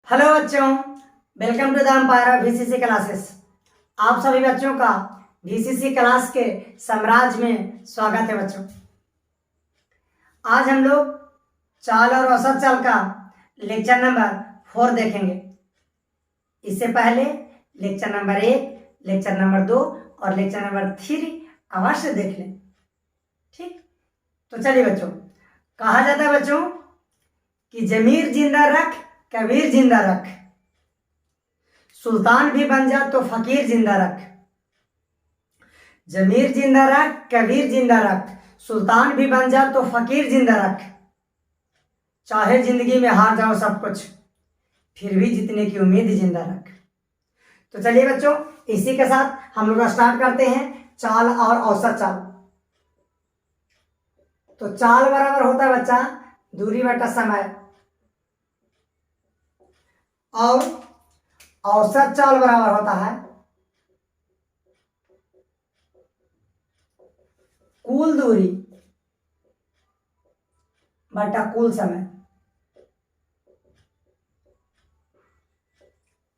Hello बच्चों, welcome to the empire VCC classes. आप सभी बच्चों का वीसीसी क्लास के साम्राज्य में स्वागत है। बच्चों, आज हम लोग चाल और औसत चाल का लेक्चर नंबर 4 देखेंगे। इससे पहले लेक्चर नंबर 1, लेक्चर नंबर 2 और लेक्चर नंबर 3 अवश्य देख लें। ठीक, तो चलिए बच्चों, कहा जाता है बच्चों कि जमीर जिंदा रख कबीर जिंदा रख, सुल्तान भी बन जा तो फकीर जिंदा रख। जमीर जिंदा रख कबीर जिंदा रख, सुल्तान भी बन जा तो फकीर जिंदा रख। चाहे जिंदगी में हार जाओ सब कुछ, फिर भी जीतने की उम्मीद जिंदा रख। तो चलिए बच्चों, इसी के साथ हम लोग स्टार्ट करते हैं चाल और औसत चाल। तो चाल बराबर होता है बच्चा दूरी बटा समय, और औसत चाल बराबर होता है कुल दूरी बटा कुल समय।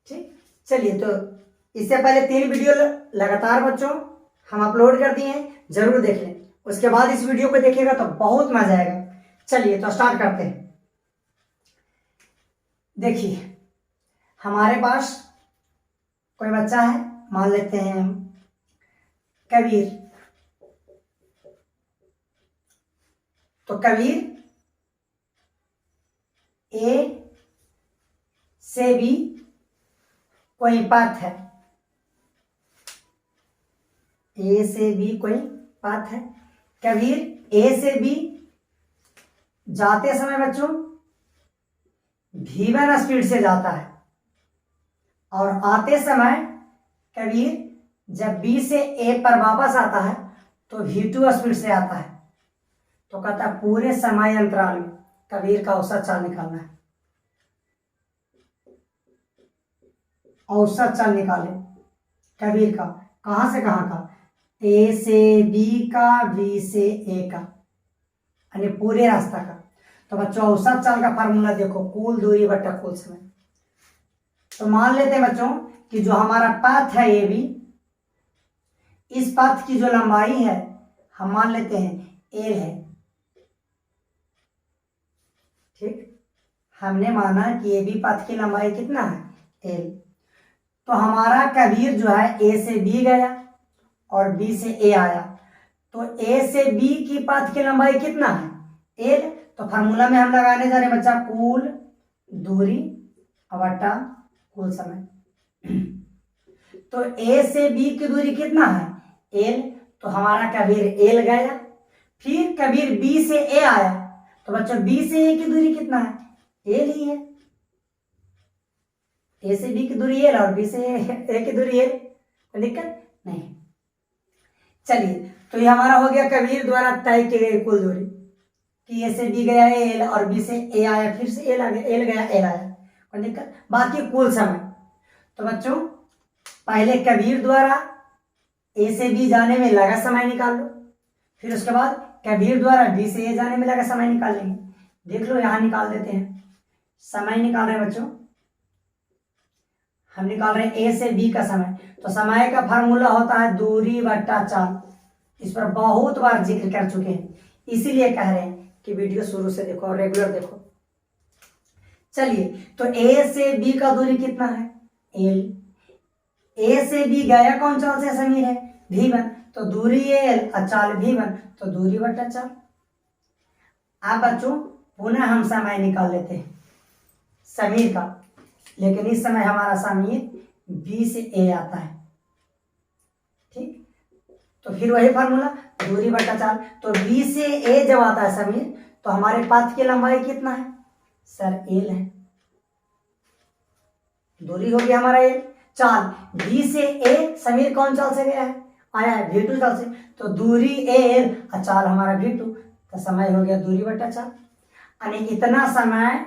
ठीक, चलिए, तो इससे पहले 3 वीडियो लगातार बच्चों हम अपलोड कर दिए हैं, जरूर देख लें। उसके बाद इस वीडियो को देखिएगा तो बहुत मजा आएगा। चलिए तो स्टार्ट करते हैं। देखिए, हमारे पास कोई बच्चा है, मान लेते हैं हम कबीर। तो कबीर ए से बी कोई पथ है, ए से बी कोई पथ है। कबीर ए से बी जाते समय बच्चों v1 स्पीड से जाता है, और आते समय कबीर जब बी से ए पर वापस आता है तो v2 स्पीड से आता है। तो कहता है पूरे समय अंतराल में कबीर का औसत चाल निकालना है। औसत चाल निकाले कबीर का, कहां से कहां का, ए से बी का, बी से ए का, यानी पूरे रास्ता का। तो बच्चों औसत चाल का फार्मूला देखो, कुल दूरी बटा कुल समय। तो मान लेते हैं बच्चों कि जो हमारा पथ है ए बी, इस पथ की जो लंबाई है हम मान लेते हैं एल है। ठीक, हमने माना कि ए बी पथ की लंबाई कितना है, एल। तो हमारा कबीर जो है ए से बी गया और बी से ए आया, तो ए से बी की पथ की लंबाई कितना है, एल। तो फार्मूला में हम लगाने जा रहे हैं बच्चा कुल दूरी बटा कुल समय। तो ए से बी की दूरी कितना है, एल। तो हमारा कबीर एल गया, फिर कबीर बी से ए आया, तो बच्चों बी से ए की दूरी कितना है, एल ही है। ए से बी की दूरी एल और बी से ए की दूरी एल, कोई दिक्कत नहीं। चलिए, तो ये हमारा हो गया कबीर द्वारा तय की गई कुल दूरी, कि ए से बी गया एल और बी से ए आया, फिर से एल आ गया, एल गया एल आया, कोई दिक्कत। बाकी कुल समय, तो बच्चों पहले कबीर द्वारा ए से बी जाने में लगा समय निकाल लो, फिर उसके बाद कबीर द्वारा बी से ए जाने में लगा समय निकाल लेंगे। देख लो, यहां निकाल देते हैं। समय निकाल रहे हैं बच्चों, हम निकाल रहे हैं ए से बी का समय। तो समय का फार्मूला होता है दूरी बटा चाल। इस पर बहुत बार जिक्र कर चुके हैं, इसीलिए कह रहे हैं कि वीडियो शुरू से देखो और रेगुलर देखो। चलिए, तो ए से बी का दूरी कितना है, एल। ए से बी गया कौन चाल से, समीर है, v1। तो दूरी एल और चाल v1, तो दूरी बटा चाल। अब बच्चों पुनः हम समय निकाल लेते हैं समीर का, लेकिन इस समय हमारा समीर बी से ए आता है। ठीक, तो फिर वही फार्मूला दूरी बटा चाल। तो बी से ए जब आता है समीर, तो हमारे पथ की लंबाई कितना है, सर एल है। दूरी हो गया हमारा एल। चाल बी से ए, समीर कौन चाल से गया है, आया है v2 चाल से, तो दूरी एल और चाल हमारा v2, तो समय हो गया दूरी बटा चाल। यानी इतना समय,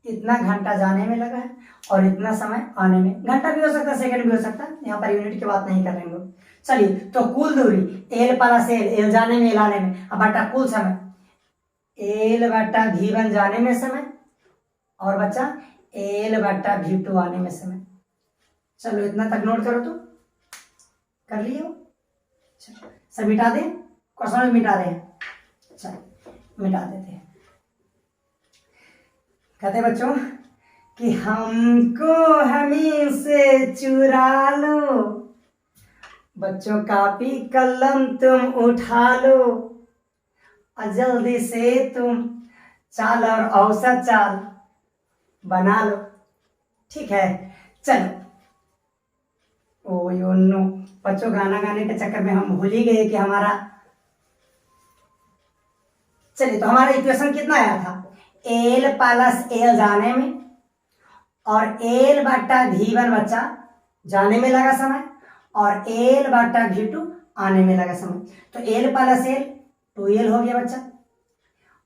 इतना घंटा जाने में लगा है और इतना समय आने में। घंटा भी हो सकता है, सेकंड भी हो सकता है, यहाँ पर यूनिट की बात नहीं कर रहे हैं लोग। चलिए, तो कुल दूरी एल प्लस एल, एल जाने में एल आने में, अब बटा कुल समय एल बटा v1 जाने में समय, और बचा एल बटा भी टू आने में समय। चलो इतना तक नोट करो तो कर लिए हो। चलो सब मिटा दें, क्वेश्चन में मिटा रहे हैं, चलो मिटा देते हैं। कहते बच्चों कि हमको हमी से चुरा लो, बच्चों कापी कलम तुम उठा लो और जल्दी से तुम चाल और औसत चाल बना लो। ठीक है, चलो। ओ यो नो बच्चों, गाना गाने के चक्कर में हम भूल ही गए कि हमारा, चलिए तो हमारा इक्वेशन कितना आया था, एल प्लस एल जाने में और एल बट्टा V1 बच्चा जाने में लगा समय और एल बट्टा V2 आने में लगा समय। तो एल प्लस एल 2l हो गया बच्चा,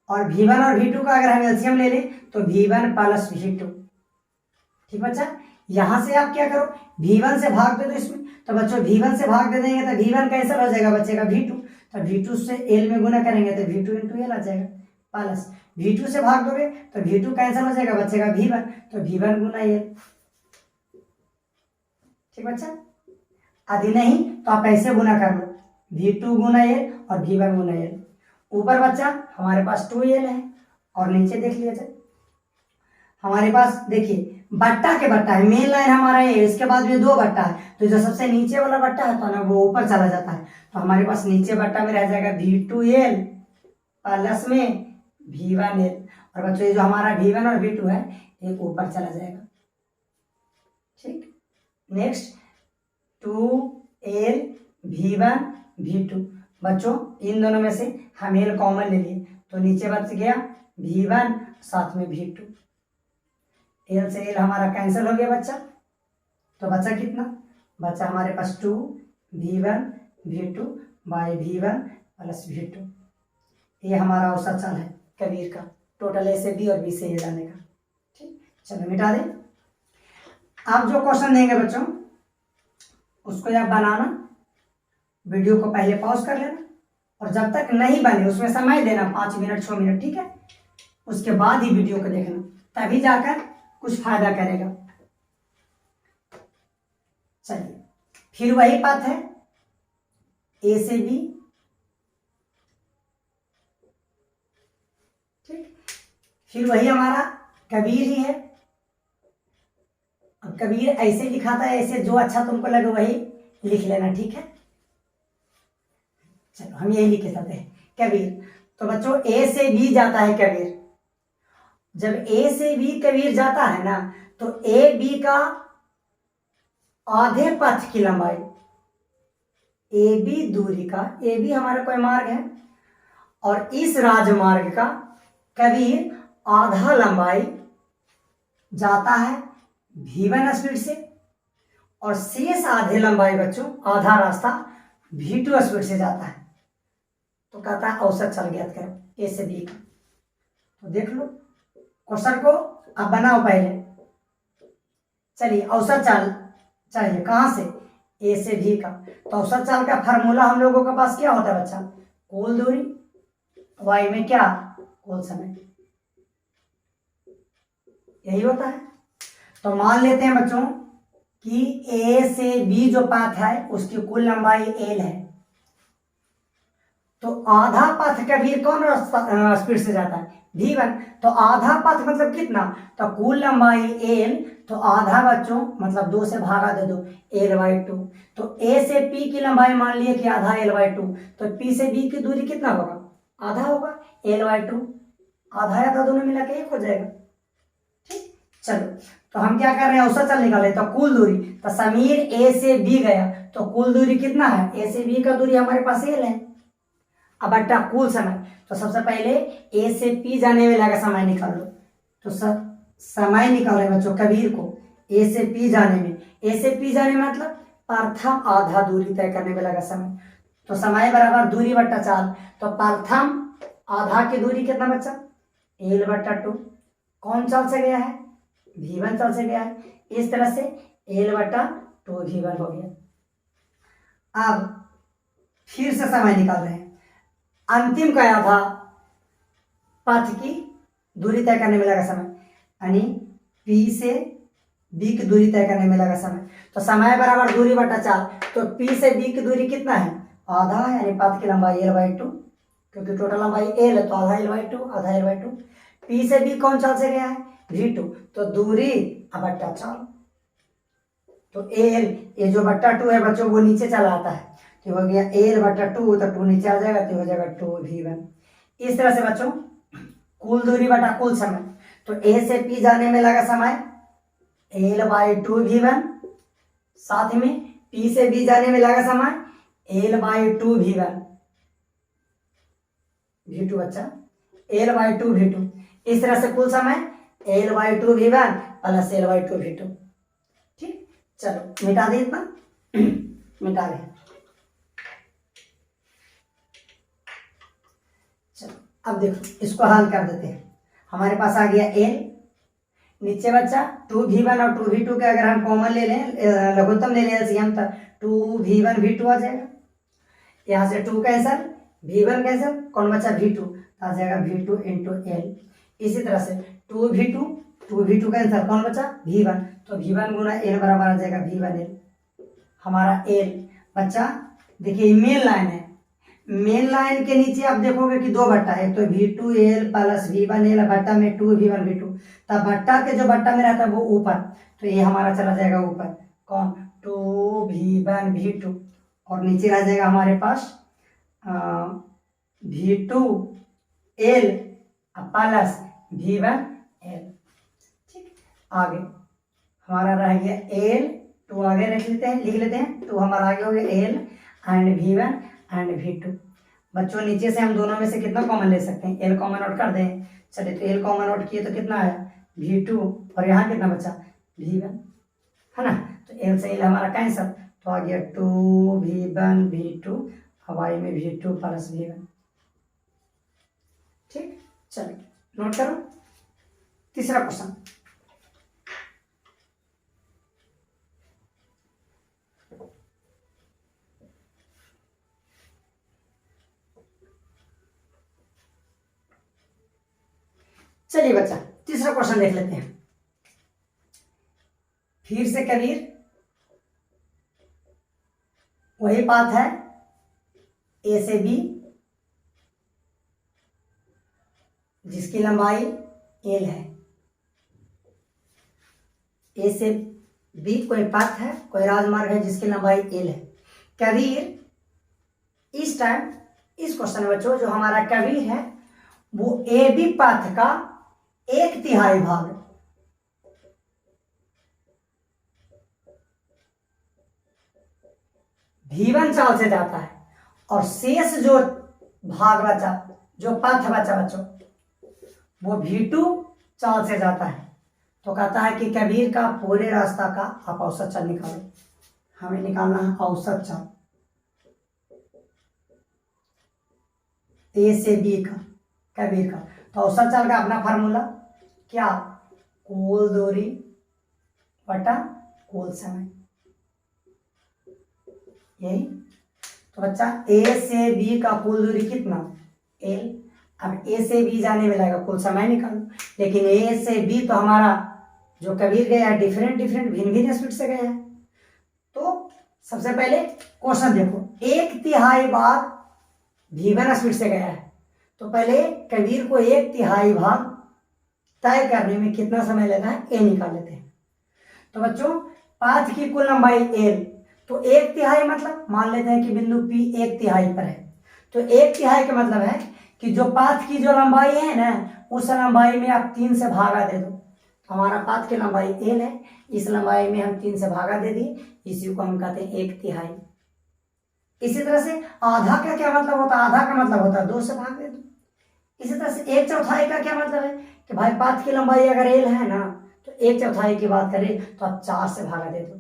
और V1 और V2 का अगर हम एलसीएम ले लें तो V1 प्लस V2। ठीक बच्चा, यहां से आप क्या करो, V1 से भाग दे दो इसमें, तो बच्चों V1 से भाग दे देंगे तो V1 कैंसिल हो जाएगा, बचेगा V2, तो V2 से L में गुना करेंगे तो V2 इंटू L आ जाएगा, प्लस V2 से भाग दोगे तो V2 कैंसिल हो जाएगा, बचेगा V1, तो V1 गुना L। ठीक बच्चा, यदि नहीं तो आप ऐसे गुना कर लो, V2 गुना L और V1 गुना L। ऊपर बच्चा हमारे पास 2L है और नीचे देख लिया जाए हमारे पास, देखिए बट्टा के बट्टा है, मेन लाइन हमारा ये, इसके बाद में 2 बट्टा है, तो जो सबसे नीचे वाला बट्टा है तो ना वो ऊपर चला जाता है, तो हमारे पास नीचे बट्टा में रह जाएगा V2L प्लस में V1L, और बच्चों ये जो हमारा V1 और V2 है ये ऊपर चला जाएगा। ठीक, नेक्स्ट 2L V1 V2, बच्चों इन दोनों में से हम L कॉमन ले लिए तो नीचे बच गया V1 साथ में V2, L से L हमारा कैंसिल हो गया बच्चा, तो बचा कितना, बचा हमारे पास 2 V1 V2 by V1 plus V2। ये हमारा औसत चाल है कबीर का, टोटल ए से बी और बी से ए जाने का। ठीक, चलो मिटा दें। आप जो क्वेश्चन देंगे बच्चों उसको आप बनाना, वीडियो को पहले पॉज कर लेना और जब तक नहीं बने उसमें समय देना 5 मिनट 6 मिनट, ठीक है, उसके बाद ही वीडियो को देखना, तभी जाकर कुछ फायदा करेगा। चलिए फिर वही बात है, ए से बी, ठीक, फिर वही हमारा कबीर ही है। अब कबीर ऐसे लिखा था, ऐसे जो अच्छा तुमको लगे वही लिख लेना, ठीक है। चलो हम यही लिख लेते हैं कबीर। तो बच्चों ए से बी जाता है कबीर, जब ए से बी कबीर जाता है ना तो ए बी का आधे पथ की लंबाई, ए बी दूरी का, ए बी हमारा कोई मार्ग है और इस राजमार्ग का कबीर आधा लंबाई जाता है V1 स्पीड से और शेष आधे लंबाई बच्चों आधा रास्ता V2 स्पीड से जाता है। तो कहता है औसत चाल ज्ञात करो ए से बी का। तो देख लो क्वेश्चन को आप बनाओ पहले। चलिए औसत चाल चाहिए कहां से, ए से बी का। तो औसत चाल का फार्मूला हम लोगों के पास क्या होता है बच्चा, कुल दूरी वाई में क्या, कुल समय, यही होता है। तो मान लेते हैं बच्चों कि ए से बी जो पाथ है उसकी कुल लंबाई एल है, तो आधा पथ कबीर कौन स्पीड से जाता है, V1। तो आधा पथ मतलब कितना, तो कुल लंबाई एल, तो आधा बच्चों मतलब 2 से भागा दे दो, L/2। तो ए से पी की लंबाई मान लिए कि आधा L/2, तो पी से बी की दूरी कितना होगा, आधा होगा, L/2, आधा आधा दोनों मिला के 1 हो जाएगा। ठीक, चलो तो हम क्या कर रहे हैं, औसत चाल निकाले, तो कुल दूरी, तो समीर ए से बी गया तो कुल दूरी कितना है, ए से बी का दूरी हमारे पास एल है। अब बट्टा कुल समय, तो सबसे पहले ए से पी जाने में लगा समय निकाल लो, तो समय निकाले बच्चों कबीर को ए से पी जाने में, ए से पी जाने में मतलब प्रथम आधा दूरी तय करने में लगा समय, तो समय बराबर दूरी बट्टा चाल, तो प्रथम आधा की दूरी कितना बच्चा, L/2, कौन चाल से गया है, V1 चाल से गया है, इस तरह से L/2 V1 हो गया। अब फिर से समय निकाल रहे हैं, अंतिम का आधा पथ की दूरी तय करने में लगा समय, यानी P से B की दूरी तय करने में लगा समय। तो समय बराबर दूरी बटा चाल। तो P से B की दूरी कितना है? आधा है, यानी पाथ की लंबाई L/2, क्योंकि टोटल लंबाई L है तो आधा L/2, आधा L/2। P से B कौन चाल से गया है? V2। तो दूरी बट्टा चाल। तो L, ये जो बट्टा 2 है बच्चों वो नीचे चला आता है, तो हो गया L/2, तो 2 नीचे आ जाएगा तो हो जाएगा 2V1। इस तरह से बच्चों कुल दूरी बटा कुल समय। तो A से P जाने में लगा समय L/2V1, साथ में P से B जाने में लगा समय L/2V1, V2 बच्चा L/2V2। इस तरह से कुल समय L/2V1 प्लस L/2V2। ठीक, चलो मिटा दे इतना मिटा दे। चलो अब देखो इसको हल कर देते हैं। हमारे पास आ गया L, नीचे बच्चा 2V1 और 2V2 के अगर हम कॉमन ले लें, लघुत्तम ले लें एलसीएम, तो 2V1 V2 आ जाएगा। यहाँ से 2 कैंसल, V1 कैंसल, कौन बचा? V2, आ जाएगा V2 इंटू L। इसी तरह से 2V2 कैंसल, कौन बचा? V1, तो V1 गुना L बराबर आ जाएगा V1L। हमारा L बच्चा, देखिए मेन लाइन है, मेन लाइन के नीचे आप देखोगे कि दो भट्टा है, तो V2L प्लस V1L भट्टा में 2V1 V2, तब भट्टा के जो भट्टा में रहता है वो ऊपर, तो ये हमारा चला जाएगा ऊपर, कौन? 2V1 V2, और नीचे रह जाएगा हमारे पास V2L प्लस V1L। ठीक, आगे हमारा रह गया L, 2 आगे लिख लेते हैं, 2 हमारा आगे हो गया L and V1 and V2। बच्चों नीचे से हम दोनों में से कितना कॉमन ले सकते हैं? L कॉमन आउट कर दें। चलिए, तो L कॉमन आउट किए तो कितना आया? V2, और यहाँ कितना बचा? V1, है ना। तो L से L हमारा कैंसल, तो आ गया 2V1 V2, हवाई में V2 प्लस V1। ठीक, चलिए नोट करो तीसरा क्वेश्चन। चलिए बच्चा तीसरा क्वेश्चन देख लेते हैं। फिर से कबीर, वही बात है, A से B जिसकी लंबाई L है। A से B कोई पथ है, कोई राजमार्ग है जिसकी लंबाई L है। कबीर इस टाइम, इस क्वेश्चन में बच्चों जो हमारा कबीर है वो AB पथ का 1/3 भाग V1 चाल से जाता है, और शेष जो भाग बचा, जो पथ बचा बच्चों, वो V2 चाल से जाता है। तो कहता है कि कबीर का पूरे रास्ता का आप औसत चाल निकालो। हमें निकालना है औसत चाल A से B का, कबीर का। तो औसत चाल का अपना फार्मूला क्या? कुल दूरी बटा कुल समय, यही। तो बच्चा A से B का कुल दूरी कितना? L। अब A से B जाने में लगेगा, कुल समय निकालो। लेकिन A से B तो हमारा जो कबीर गया डिफरेंट भिन्न भिन्न स्पीड से गया है। तो सबसे पहले क्वेश्चन देखो, 1/3 भाग V1 स्पीड से गया है, तो पहले कबीर को 1/3 भाग तय करने में कितना समय लगा है ये निकाल लेते हैं। तो बच्चों पाथ की कुल लंबाई L, तो 1/3 मतलब मान लेते हैं कि बिंदु P 1/3 पर है। तो 1/3 का मतलब है कि जो पाथ की जो लंबाई है ना, उस लंबाई में आप 3 से भागा दे दो। तो हमारा पाथ की लंबाई L है, इस लंबाई में हम 3 से भागा दे दिए, इसी को हम कहते हैं 1/3। इसी तरह से आधा का क्या मतलब होता है? आधा का मतलब होता है 2 से भाग दे दो। इसी तरह से 1/4 का क्या मतलब है कि भाई पाथ की लंबाई अगर L है ना, तो 1/4 की बात करें तो आप 4 से भागा दे दो।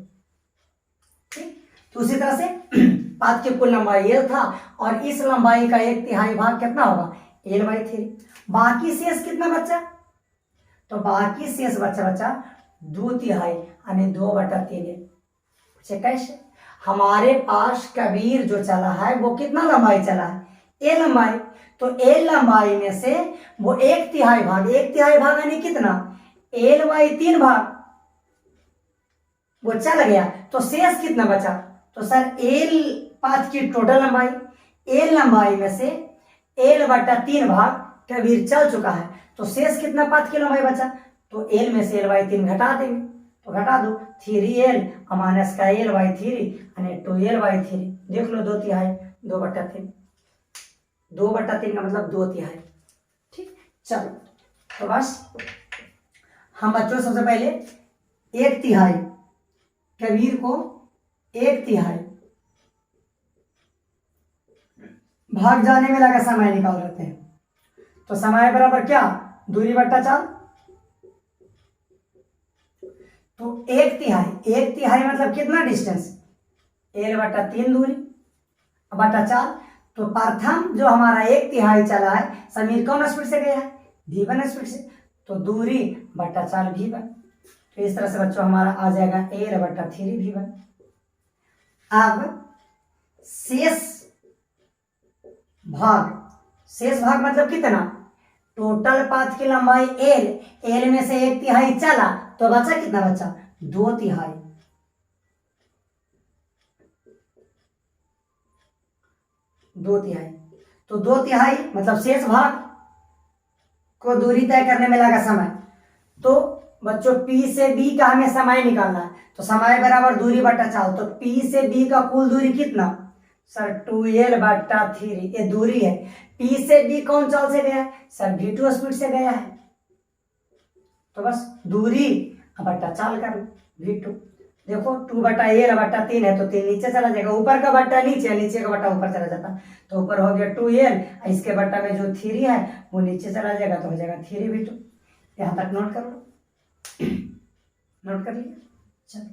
ठीक, तो उसी तरह से पाथ की कुल लंबाई L था, और इस लंबाई का 1/3 भाग कितना होगा? L/3। बाकी शेष कितना बचा? तो बाकी शेष बचा 2/3 यानी 2/3। कैसे? हमारे पास कबीर जो चला है वो कितना लंबाई चला है? A लंबाई। तो A लंबाई में से वो 1/3 भाग यानी कितना? एल बाई 3 भाग, वो चल गया तो शेष कितना बचा? तो सर एल पाथ की टोटल लंबाई, एल लंबाई में से एल बटा 3 भाग कबीर चल चुका है, तो शेष कितना पाथ की लंबाई बचा? तो एल में से एल बाई 3 घटा देंगे, तो घटा दो 3l माइनस का एल बाई 3 यानी 2l बाई 3, देख लो 2/3, 2/3, 2/3 का मतलब 2/3। ठीक, चलो तो बस हम बच्चों सबसे पहले 1/3 कबीर को 1/3 भाग जाने में लगा समय निकाल लेते हैं। तो समय बराबर क्या? दूरी बट्टा 4, तो 1/3 मतलब कितना डिस्टेंस? एल बटा 3 दूरी बटा 4, तो प्रथम जो हमारा 1/3 चला है समीर कौन स्पीड से गया है? v1 स्पीड से, तो दूरी बटा 4 v1। तो इस तरह से बच्चों हमारा आ जाएगा एल बटा 3 v1। अब शेष भाग मतलब कितना? टोटल पाथ की लंबाई एल में से 1/3 चला तो बचा कितना? बचा 2/3। तो 2/3 मतलब शेष भाग को दूरी तय करने में लगा समय। तो बच्चों P से B का हमें समय निकालना है, तो समय बराबर दूरी बटा 4, तो P से B का कुल दूरी कितना? सर 2l बटा 3, ये दूरी है। P से B कौन चाल से गया है? सर v2 स्पीड से गया है, तो बस दूरी बट्टा 4 कर v2। देखो 2/l बटा 3 है तो 3 नीचे चला जाएगा, ऊपर का बट्टा नीचे, नीचे का बट्टा ऊपर चला जाता, तो ऊपर हो गया 2l, इसके बट्टा में जो 3 है वो नीचे चला जाएगा, तो हो जाएगा 3v2। यहां तक नोट कर लो, नोट कर लिया। चलो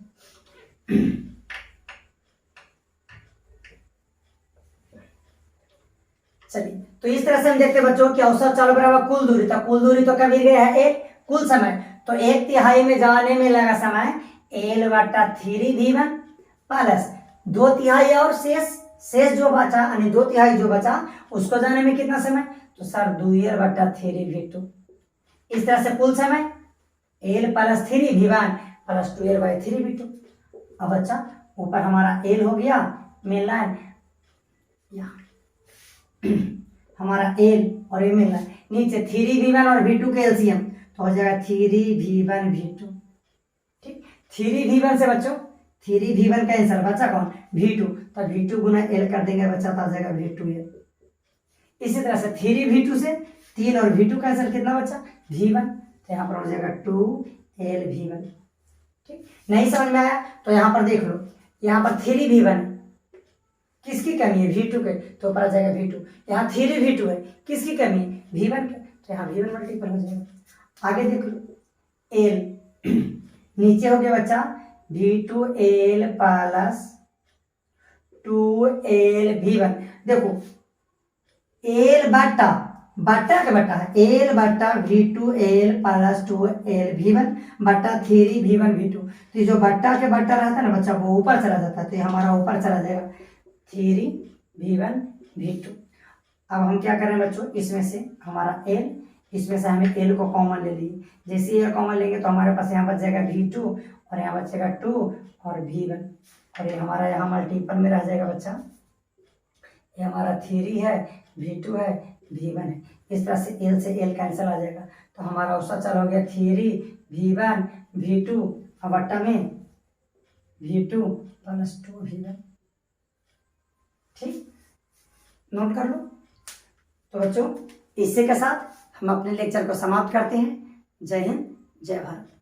चलिए, तो इस तरह से हम देखते बच्चों कि औसत चाल बराबर कुल दूरी, तो कुल दूरी तो कबीर गया है एक, कुल समय तो 1/3 में जाने में लगा समय एल बटा 3 v1 प्लस 2/3 और शेष जो बचा यानी 2/3 जो बचा उसको जाने में कितना समय? तो सर 2l बटा 3 v2। इस तरह से कुल समय L plus 3 v1 plus 2l by 3 v2। अब बच्चा ऊपर हमारा एल हो गया मेन लाइन, हमारा एल और ये मिल रहा है नीचे 3v1 और v2 के एलसीएम, तो हो जाएगा 3v1 v2। ठीक, 3v1 से बच्चों 3v1 का आंसर बचा कौन? v2, तो v2 गुना l कर देंगे बच्चा, तो आ जाएगा v2l। इसी तरह से 3v2 से 3 और v2 का आंसर कितना बचा? v1, तो यहाँ पर हो जाएगा 2l v1। ठीक, नहीं समझ में आया तो यहाँ पर देख लो, यहाँ पर 3v1 किसकी कमी है? v2 के, तो ऊपर आ जाएगा v2। यहाँ 3v2 है, किसकी कमी है? v1 के, तो यहाँ v1 मल्टीपल हो जाएगा। आगे देख लो l नीचे हो गया बच्चा v2l प्लस 2l v1। देखो l बट्टा का बट्टा है, l बट्टा v2l प्लस 2l v1 बट्टा 3v1 v2। तो जो बट्टा के बट्टा रहता है ना बच्चा वो ऊपर चला जाता है, तो हमारा ऊपर चला जाएगा 3v1 v2। अब हम क्या करें बच्चों, इसमें से हमारा l, इसमें से हमें l को कॉमन ले लिए, जैसे l कॉमन लेंगे तो हमारे पास यहाँ बच जाएगा v2 और यहाँ बचेगा 2 और v1, और ये हमारा यहाँ मल्टीपल में रह जाएगा बच्चा, ये हमारा 3 है, v2 है, v1 है। इस तरह से l से l कैंसिल आ जाएगा, तो हमारा औसत चल हो गया 3v1 v2 और बट्टा में v2 प्लस 2v1। ठीक, नोट कर लो। तो बच्चों इसी के साथ हम अपने लेक्चर को समाप्त करते हैं। जय हिंद, जय भारत।